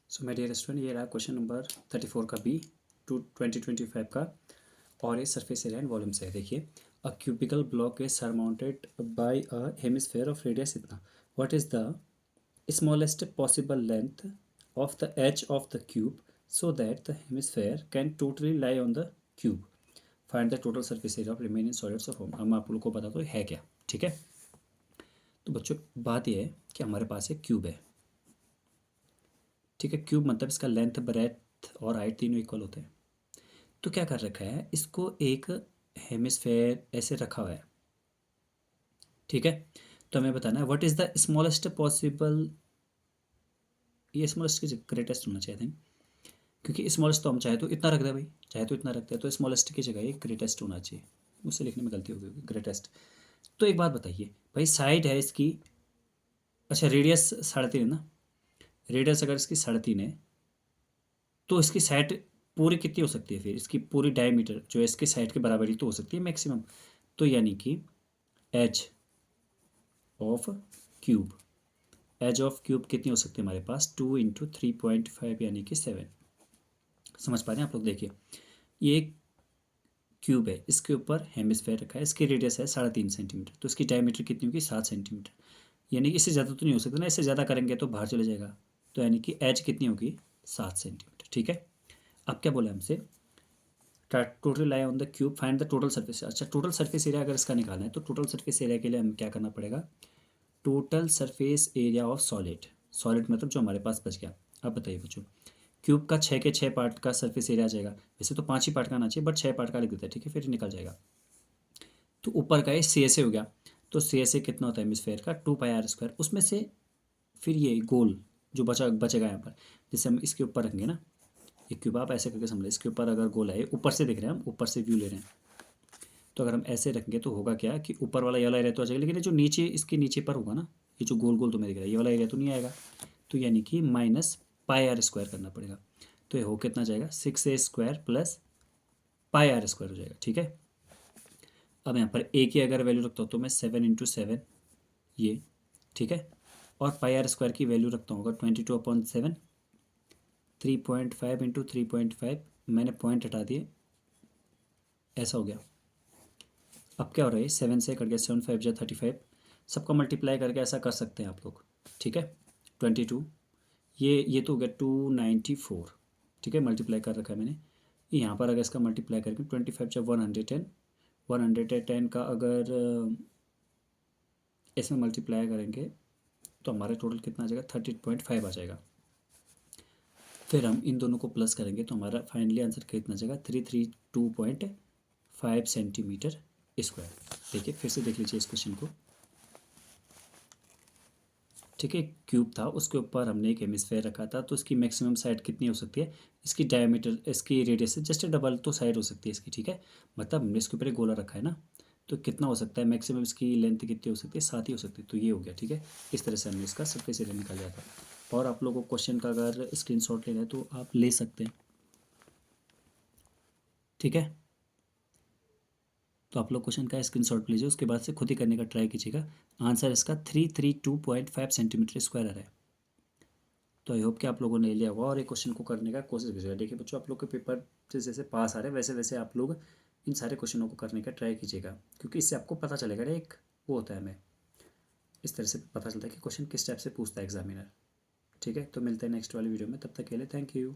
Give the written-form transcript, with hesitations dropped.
So my dear student, ये रहा question number 34 का बी 2025 का, और ये सरफेस एरिया एंड वॉल्यूम से है। देखिए, a cubical block is surmounted by a hemisphere of radius इतना। What is the smallest possible length of the edge of the cube so that the hemisphere can totally lie on the cube. Find the total surface area of remaining solids of home. अब मैं आप लोगों को बता दूँ है क्या। ठीक है, तो बच्चों बात यह है कि हमारे पास एक क्यूब है। ठीक है, क्यूब मतलब इसका लेंथ, ब्रेथ और हाइट तीनों इक्वल होते हैं। तो क्या कर रखा है, इसको एक हेमिस्फेयर ऐसे रखा हुआ है। ठीक है, तो हमें बताना है what is the smallest possible, ये स्मॉलेस्ट की ग्रेटेस्ट होना चाहिए थिंक, क्योंकि स्मॉलेस्ट तो हम चाहे तो इतना रख दे भाई, चाहे तो इतना रखते हैं, तो स्मॉलेस्ट की जगह ये ग्रेटेस्ट होना चाहिए। मुझसे लिखने में गलती हो गई होगी, ग्रेटेस्ट। तो एक बात बताइए भाई, साइड है इसकी, अच्छा रेडियस 3.5 है ना, रेडियस अगर इसकी 3.5 है तो इसकी साइड पूरी कितनी हो सकती है, फिर इसकी पूरी डायमीटर जो है इसकी साइड के बराबर ही तो हो सकती है मैक्सिमम। तो यानी कि edge of cube, edge of cube कितनी हो सकती है हमारे पास, 2 × 3.5 यानी कि 7। समझ पा रहे हैं आप लोग। देखिए, ये क्यूब है, इसके ऊपर हेमिस्फेयर रखा है, इसकी रेडियस है 3.5 सेंटीमीटर, तो इसकी डायमीटर कितनी होगी 7 सेंटीमीटर। यानी कि इससे ज़्यादा तो नहीं हो सकता ना, इससे ज़्यादा करेंगे तो बाहर चले जाएगा। तो यानी कि एज कितनी होगी 7 सेंटीमीटर। ठीक है, अब क्या बोला हमसे, total lie on the cube, find the total surface. अच्छा, टोटल सर्फेस एरिया अगर इसका निकालना है तो टोटल सर्फेस एरिया के लिए हमें क्या करना पड़ेगा, total surface area of solid. Solid मतलब जो हमारे पास बच गया। अब बताइए बच्चों, क्यूब का 6 के 6 पार्ट का सरफेस एरिया आ जाएगा। वैसे तो 5 ही पार्ट का आना चाहिए, बट 6 पार्ट का लिख देता है। ठीक है, फिर निकल जाएगा। तो ऊपर का ये सी एस ए हो गया, तो सी एस ए कितना होता है हेमिस्फेयर का, 2πr²। उसमें से फिर ये गोल जो बचेगा यहाँ पर, जैसे हम इसके ऊपर रखेंगे ना, ये क्यूब आप ऐसे करके समझ, इसके ऊपर अगर गोल है, ऊपर से देख रहे हैं हम, ऊपर से व्यू ले रहे हैं, तो अगर हम ऐसे रखेंगे तो होगा क्या कि ऊपर वाला ये वाला एरिया तो आ जाएगा, लेकिन ये जो नीचे इसके नीचे पर होगा ना, ये जो गोल गोल तुम्हें दिख रहा है, ये वाला एरिया तो नहीं आएगा। तो यानी कि -πr² करना पड़ेगा। तो ये हो कितना जाएगा, 6a² + πr² हो जाएगा। ठीक है, अब यहाँ पर ए की अगर वैल्यू रखता हूँ तो मैं 7 × 7 ये। ठीक है, और πr² की वैल्यू रखता हूँ अगर 22/7, 3.5 × 3.5, मैंने पॉइंट हटा दिए, ऐसा हो गया। अब क्या हो रहा है, 7 से कट गया, 7 5 जा 35, सबका मल्टीप्लाई करके ऐसा कर सकते हैं आप लोग। ठीक है, 22, ये तो हो गया 294। ठीक है, मल्टीप्लाई कर रखा है मैंने। यहाँ पर अगर इसका मल्टीप्लाई करके 25 जा 110, 110 का अगर इसमें मल्टीप्लाई करेंगे तो हमारा टोटल कितना आ जाएगा, 13.5 आ जाएगा। फिर हम इन दोनों को प्लस करेंगे तो हमारा फाइनली आंसर कितना आ जाएगा, 332.5 सेंटीमीटर स्क्वायर। देखिए, फिर से देख लीजिए इस क्वेश्चन को। ठीक है, क्यूब था, उसके ऊपर हमने एक हेमिस्फेयर रखा था, तो इसकी मैक्सिमम साइड कितनी हो सकती है, इसकी डायमीटर, इसकी रेडियस से जस्ट डबल तो साइड हो सकती है इसकी। ठीक है, मतलब हमने इसके ऊपर एक गोला रखा है ना, तो कितना हो सकता है, मैक्सिमम इसकी लेंथ कितनी हो सकती है, 7 ही हो सकती है। तो ये हो गया। ठीक है, इस तरह से हमने इसका सरफेस एरिया निकाल लिया था। और आप लोगों को क्वेश्चन का अगर स्क्रीनशॉट लेना है तो आप ले सकते हैं। ठीक है, तो आप लोग क्वेश्चन का स्क्रीनशॉट लीजिए, उसके बाद से खुद ही करने का ट्राई कीजिएगा। आंसर इसका 332.5 सेंटीमीटर स्क्वायर आ रहा है। तो आई होप कि आप लोगों ने लिया होगा और एक क्वेश्चन को करने का कोशिश कीजिएगा। देखिए बच्चों, आप लोग के पेपर जैसे जैसे पास आ रहे हैं वैसे वैसे आप लोग इन सारे क्वेश्चनों को करने का ट्राई कीजिएगा, क्योंकि इससे आपको पता चलेगा ना, एक वो होता है, हमें इस तरह से पता चलता है कि क्वेश्चन किस टाइप से पूछता है एग्जामिनर। ठीक है, तो मिलते हैं नेक्स्ट वाली वीडियो में, तब तक के लिए थैंक यू।